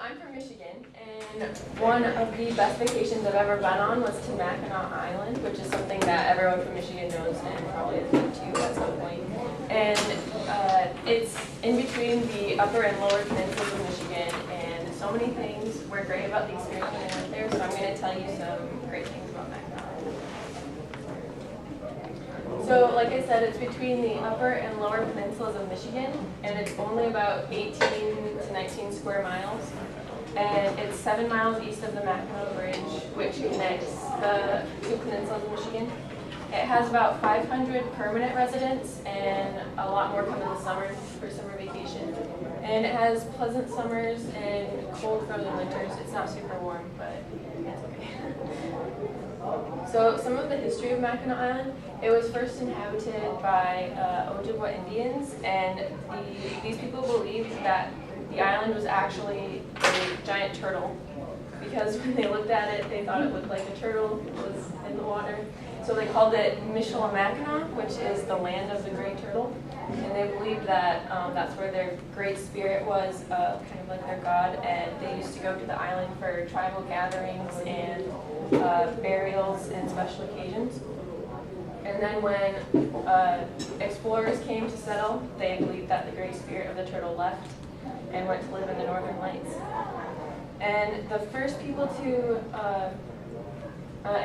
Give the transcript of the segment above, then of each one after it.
I'm from Michigan, and one of the best vacations I've ever been on was to Mackinac Island, which is something that everyone from Michigan knows and probably has been to at some point. And it's in between the upper and lower peninsulas of Michigan, and so many things were great about the experience when I went there, so I'm going to tell you some great things about Mackinac Island. So, like I said, it's between the upper and lower peninsulas of Michigan, and it's only about 18 to 19 square miles. And it's 7 miles east of the Mackinac Bridge, which connects the two peninsulas of Michigan. It has about 500 permanent residents, and a lot more come in the summer for summer vacation. And it has pleasant summers and cold, frozen winters. It's not super warm, but it's okay. So some of the history of Mackinac Island: it was first inhabited by Ojibwa Indians, and these people believed that the island was actually a giant turtle, because when they looked at it, they thought it looked like a turtle was in the water. So they called it Mackinac, which is the land of the great turtle. And they believed that that's where their great spirit was, kind of like their god. And they used to go to the island for tribal gatherings and burials and special occasions. And then when explorers came to settle, they believed that the great spirit of the turtle left and went to live in the northern lights. And the first people to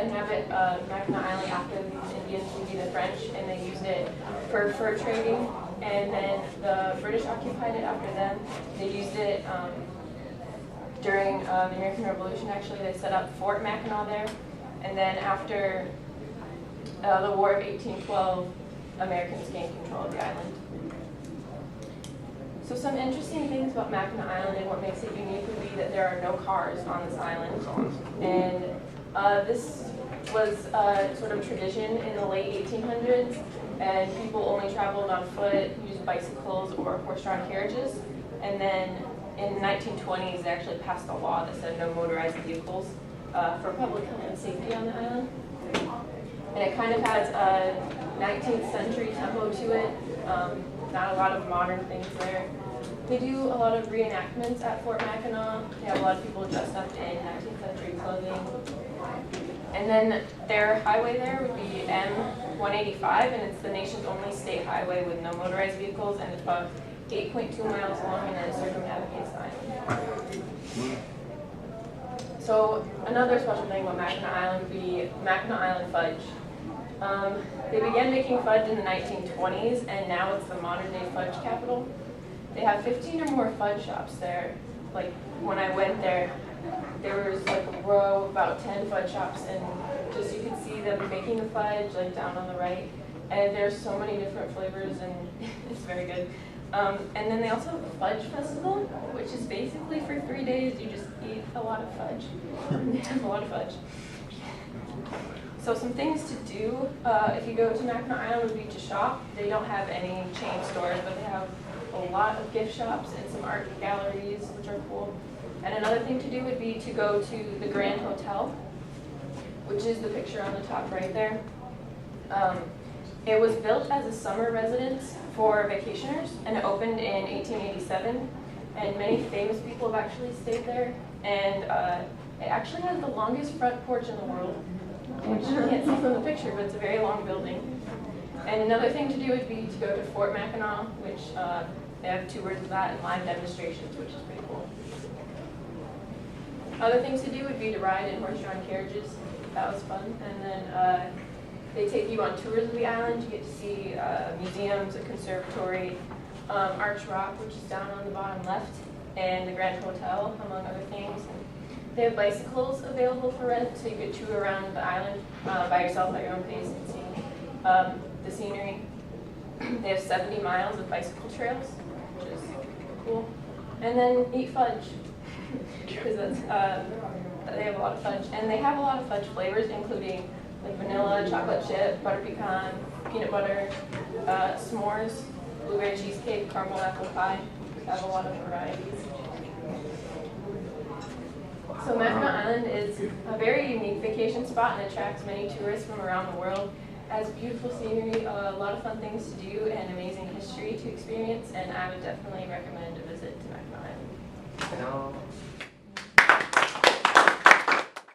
inhabit Mackinac Island after these Indians would be the French, and they used it for fur trading. And then the British occupied it after them. They used it during the American Revolution. Actually, they set up Fort Mackinac there. And then after the War of 1812, Americans gained control of the island. So some interesting things about Mackinac Island and what makes it unique would be that there are no cars on this island. And this was sort of tradition in the late 1800s, and people only traveled on foot, used bicycles or horse-drawn carriages. And then in the 1920s, they actually passed a law that said no motorized vehicles for public health and safety on the island. And it kind of has a 19th century tempo to it. Not a lot of modern things there. They do a lot of reenactments at Fort Mackinac. They have a lot of people dressed up in 19th century clothing. And then their highway there would be M185, and it's the nation's only state highway with no motorized vehicles, and it's about 8.2 miles long, and it circumnavigates the island. So another special thing about Mackinac Island would be Mackinac Island fudge. They began making fudge in the 1920s, and now it's the modern-day fudge capital. They have 15 or more fudge shops there. Like, when I went there was like a row of about 10 fudge shops, and just you could see them making the fudge like down on the right. And there's so many different flavors, and it's very good. And then they also have a fudge festival, which is basically for 3 days you just eat a lot of fudge. They have a lot of fudge. So some things to do if you go to Mackinac Island would be to shop. They don't have any chain stores, but they have a lot of gift shops and some art galleries, which are cool. And another thing to do would be to go to the Grand Hotel, which is the picture on the top right there. It was built as a summer residence for vacationers, and it opened in 1887. And many famous people have actually stayed there. And it actually has the longest front porch in the world, which you can't see from the picture, but it's a very long building. And another thing to do would be to go to Fort Mackinac, which they have tours of that and live demonstrations, which is pretty cool. Other things to do would be to ride in horse-drawn carriages. That was fun. And then they take you on tours of the island. You get to see museums, a conservatory, Arch Rock, which is down on the bottom left, and the Grand Hotel, among other things. They have bicycles available for rent, so you could tour around the island by yourself at your own pace and see the scenery. They have 70 miles of bicycle trails, which is cool. And then eat fudge, because they have a lot of fudge. And they have a lot of fudge flavors, including like vanilla, chocolate chip, butter pecan, peanut butter, s'mores, blueberry cheesecake, caramel apple pie. They have a lot of varieties. So Mackinac Island is a very unique vacation spot and attracts many tourists from around the world. It has beautiful scenery, a lot of fun things to do, and amazing history to experience, and I would definitely recommend a visit to Mackinac Island.